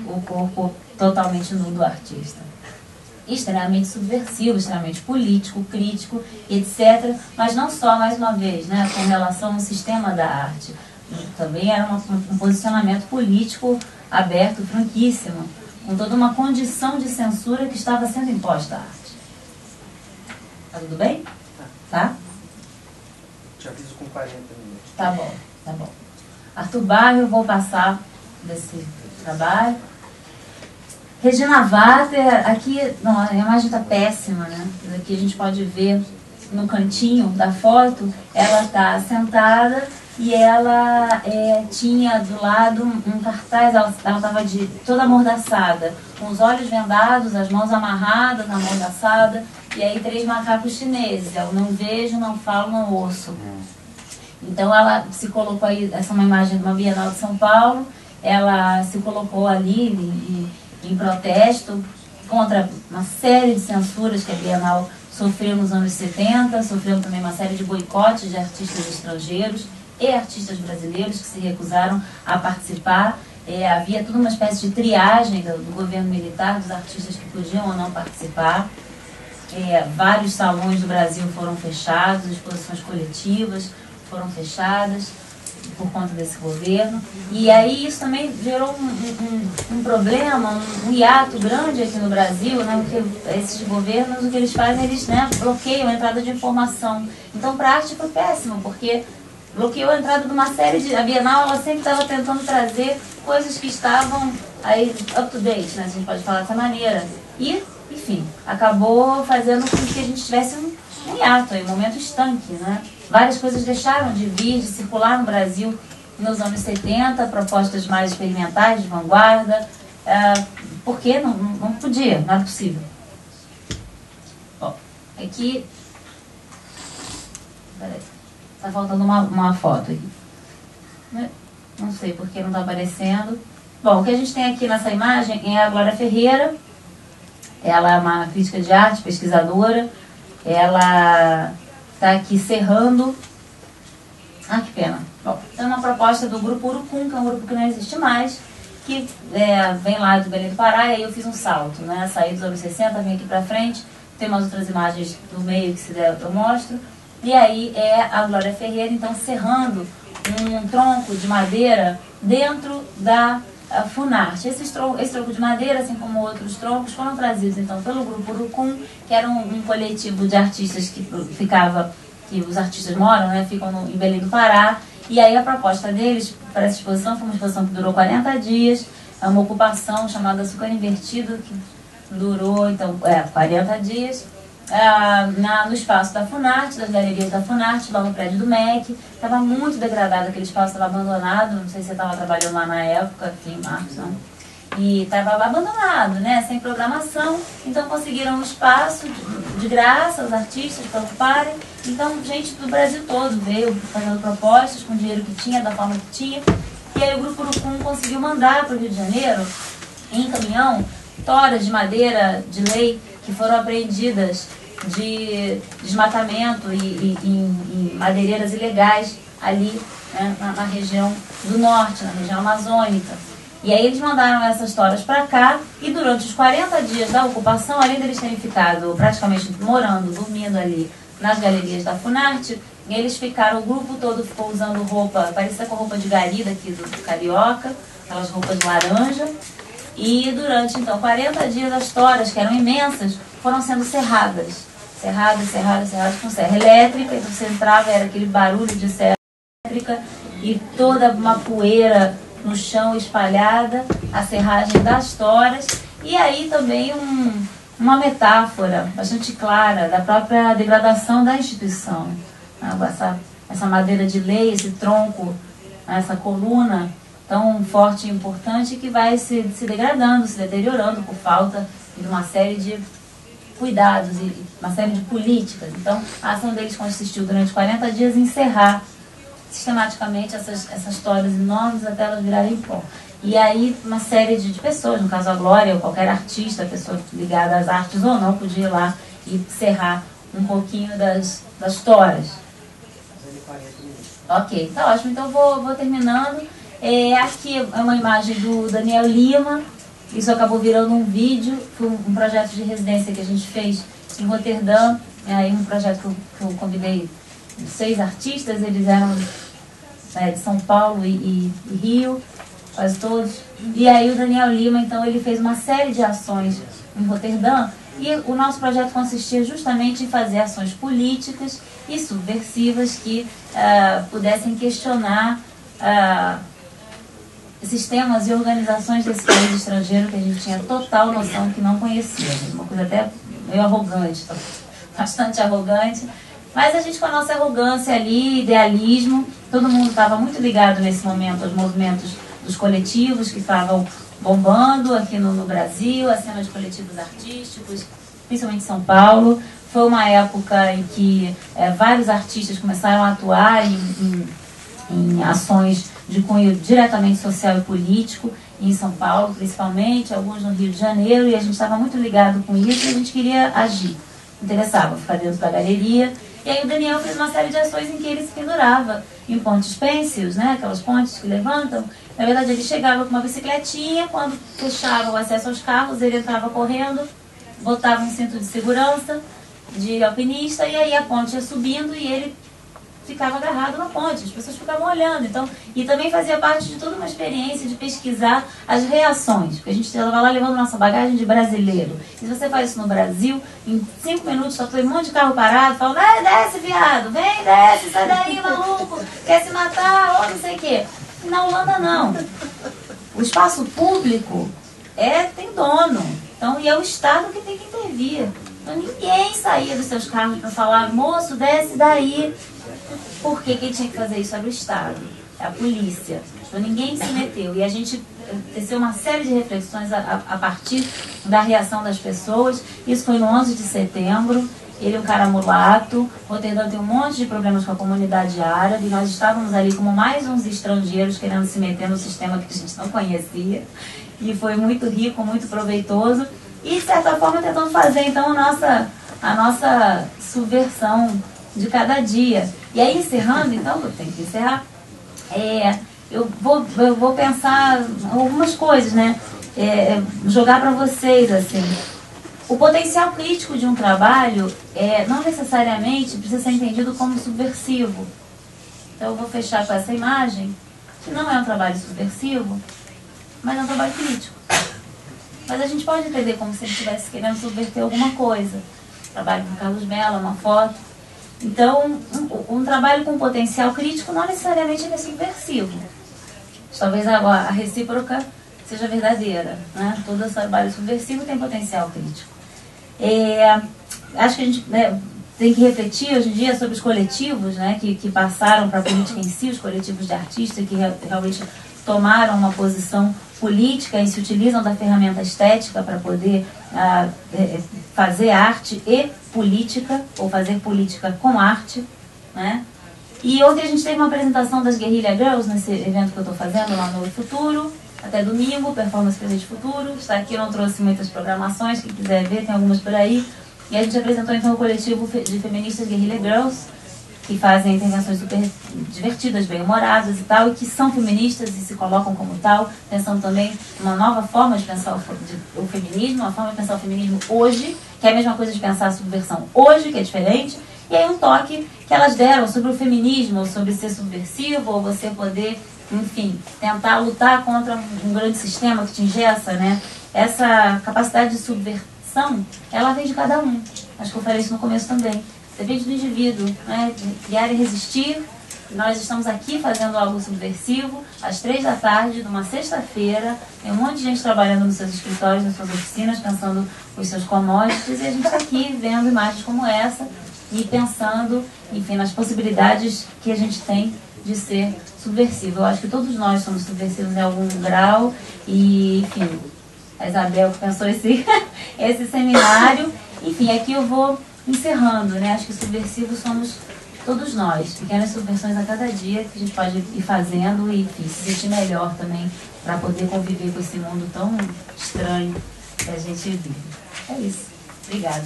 o corpo totalmente nu do artista. Extremamente subversivo, extremamente político, crítico, etc. Mas não só, mais uma vez, né, com relação ao sistema da arte. Também era um posicionamento político aberto, franquíssimo, com toda uma condição de censura que estava sendo imposta à arte. Tá tudo bem? Tá? Te aviso com 40 minutos. Tá bom, tá bom. Arthur Barro, eu vou passar desse trabalho. Regina Vater, aqui, não, a imagem está péssima, né? Aqui a gente pode ver no cantinho da foto, ela está sentada e ela tinha do lado um cartaz, ela estava toda amordaçada, com os olhos vendados, as mãos amarradas na amordaçada, e aí 3 macacos chineses, eu não vejo, não falo, não ouço. Então ela se colocou aí, essa é uma imagem de uma Bienal de São Paulo, ela se colocou ali em protesto contra uma série de censuras que a Bienal sofreu nos anos 70, sofreu também uma série de boicotes de artistas estrangeiros e artistas brasileiros que se recusaram a participar. Havia toda uma espécie de triagem do governo militar dos artistas que podiam ou não participar. Vários salões do Brasil foram fechados, exposições coletivas foram fechadas por conta desse governo. E aí isso também gerou um problema, um hiato grande aqui no Brasil, né? Porque esses governos, o que eles fazem, eles, né, bloqueiam a entrada de informação. Então, para a arte foi péssimo, porque bloqueou a entrada de uma série de... A Bienal, ela sempre estava tentando trazer coisas que estavam aí up to date, né? A gente pode falar dessa maneira. E, enfim, acabou fazendo com que a gente tivesse um hiato, um momento estanque, né? Várias coisas deixaram de vir, de circular no Brasil nos anos 70, propostas mais experimentais, de vanguarda, porque não podia, não era possível. Bom, aqui... Peraí, está faltando uma foto aqui. Não sei porque não está aparecendo. Bom, o que a gente tem aqui nessa imagem é a Glória Ferreira. Ela é uma crítica de arte, pesquisadora. Ela está aqui serrando. Ah, que pena. Bom, é uma proposta do Grupo Urucum, que é um grupo que não existe mais, que vem lá do Belém do Pará, e aí eu fiz um salto, né? Saí dos anos 60, vim aqui pra frente, tem umas outras imagens do meio que se der eu mostro. E aí é a Glória Ferreira, então, serrando um tronco de madeira dentro da Funarte. Esse tronco de madeira, assim como outros troncos, foram trazidos então pelo Grupo Urucum, que era um coletivo de artistas que os artistas moram, né, ficam em Belém do Pará. E aí a proposta deles para essa exposição foi uma exposição que durou 40 dias, é uma ocupação chamada Açúcar Invertido, que durou então 40 dias, no espaço da Funarte, das galerias da Funarte, lá no prédio do MEC. Estava muito degradado aquele espaço, estava abandonado, não sei se você estava trabalhando lá na época, aqui em Marcos, não. E estava abandonado, né, sem programação. Então conseguiram um espaço de graça, os artistas para ocuparem. Então gente do Brasil todo veio fazendo propostas com o dinheiro que tinha, da forma que tinha. E aí o Grupo Urucum conseguiu mandar para o Rio de Janeiro, em caminhão, toras de madeira de lei que foram apreendidas de desmatamento e em madeireiras ilegais ali, né, na região do norte, na região amazônica. E aí eles mandaram essas toras para cá, e durante os 40 dias da ocupação, além deles terem ficado praticamente morando, dormindo ali nas galerias da Funarte, eles ficaram, o grupo todo ficou usando roupa, parecida com a roupa de gari daqui do Carioca, aquelas roupas laranja. E durante, então, 40 dias as toras, que eram imensas, foram sendo serradas com serra elétrica. Então você entrava, era aquele barulho de serra elétrica e toda uma poeira no chão espalhada, a serragem das toras. E aí também uma metáfora bastante clara da própria degradação da instituição. Essa madeira de lei, esse tronco, essa coluna tão forte e importante, que vai se degradando, se deteriorando por falta de uma série de cuidados e uma série de políticas. Então, a ação deles consistiu durante 40 dias em encerrar sistematicamente essas toras enormes até elas virarem pó. E aí uma série de pessoas, no caso a Glória ou qualquer artista, pessoa ligada às artes ou não, podia ir lá e serrar um pouquinho das toras. Ok, tá ótimo. Então vou terminando. Aqui é uma imagem do Daniel Lima, Isso acabou virando um vídeo, foi um projeto de residência que a gente fez em Roterdã, aí um projeto que eu convidei 6 artistas, eles eram de São Paulo e Rio, quase todos. E aí o Daniel Lima, então, ele fez uma série de ações em Roterdã, e o nosso projeto consistia justamente em fazer ações políticas e subversivas que pudessem questionar sistemas e organizações desse país estrangeiro que a gente tinha total noção que não conhecia. Uma coisa até meio arrogante, bastante arrogante. Mas a gente, com a nossa arrogância ali, idealismo, todo mundo estava muito ligado nesse momento aos movimentos dos coletivos que estavam bombando aqui no Brasil, a cena de coletivos artísticos, principalmente em São Paulo. Foi uma época em que vários artistas começaram a atuar em ações de cunho diretamente social e político, em São Paulo principalmente, alguns no Rio de Janeiro, e a gente estava muito ligado com isso e a gente queria agir. Interessava ficar dentro da galeria. E aí o Daniel fez uma série de ações em que ele se pendurava em pontes pênsiles, né, aquelas pontes que levantam. Na verdade, ele chegava com uma bicicletinha, quando fechava o acesso aos carros, ele entrava correndo, botava um cinto de segurança de alpinista, e aí a ponte ia subindo e ele ficava agarrado na ponte, as pessoas ficavam olhando. Então, e também fazia parte de toda uma experiência de pesquisar as reações, porque a gente estava lá levando nossa bagagem de brasileiro. E se você faz isso no Brasil, em 5 minutos só tem um monte de carro parado, falando: desce, viado, vem, desce, sai daí, maluco, quer se matar, ou não sei o quê. E na Holanda não. O espaço público tem dono, então, e é o Estado que tem que intervir. Então ninguém saía dos seus carros para falar: moço, desce daí. Porque quem tinha que fazer isso era o Estado, a polícia. Então ninguém se meteu. E a gente teceu uma série de reflexões a partir da reação das pessoas. Isso foi no 11 de setembro. Ele é um cara mulato. Roterdã tem um monte de problemas com a comunidade árabe. Nós estávamos ali como mais uns estrangeiros querendo se meter no sistema que a gente não conhecia. E foi muito rico, muito proveitoso. E, de certa forma, tentando fazer, então, a nossa subversão de cada dia. E aí, encerrando, então, eu tenho que encerrar, eu vou pensar algumas coisas, né? Jogar para vocês, assim. O potencial crítico de um trabalho não necessariamente precisa ser entendido como subversivo. Então, eu vou fechar com essa imagem, que não é um trabalho subversivo, mas é um trabalho crítico. Mas a gente pode entender como se ele estivesse querendo subverter alguma coisa. Trabalho com Carlos Mello, uma foto. Então, um trabalho com potencial crítico não necessariamente é subversivo. Talvez a recíproca seja verdadeira, né? Todo trabalho subversivo tem potencial crítico. Acho que a gente tem que refletir hoje em dia sobre os coletivos, né, que passaram para a política em si, os coletivos de artistas que realmente tomaram uma posição política e se utilizam da ferramenta estética para poder fazer arte e política, ou fazer política com arte, né? E ontem a gente teve uma apresentação das Guerrilla Girls nesse evento que eu estou fazendo lá no Futuro, até domingo, Performance Presente Futuro. Está aqui, eu não trouxe muitas programações, quem quiser ver, tem algumas por aí. E a gente apresentou então o coletivo de feministas Guerrilla Girls, que fazem intervenções super divertidas, bem-humoradas e tal, e que são feministas e se colocam como tal, pensando também uma nova forma de pensar o feminismo, uma forma de pensar o feminismo hoje, que é a mesma coisa de pensar a subversão hoje, que é diferente, e aí um toque que elas deram sobre o feminismo, sobre ser subversivo, ou você poder, enfim, tentar lutar contra um grande sistema que te engessa, né? Essa capacidade de subversão, ela vem de cada um. Acho que eu falei isso no começo também. Depende do indivíduo, né? De criar e resistir. Nós estamos aqui fazendo algo subversivo, às 3 da tarde, numa sexta-feira. Tem um monte de gente trabalhando nos seus escritórios, nas suas oficinas, pensando os seus commodities. E a gente está aqui vendo imagens como essa e pensando, enfim, nas possibilidades que a gente tem de ser subversivo. Eu acho que todos nós somos subversivos em algum grau. E, enfim, a Isabel que pensou esse seminário. Enfim, aqui eu vou encerrando, né? Acho que subversivos somos todos nós. Pequenas subversões a cada dia que a gente pode ir fazendo e, enfim, se sentir melhor também para poder conviver com esse mundo tão estranho que a gente vive. É isso. Obrigada.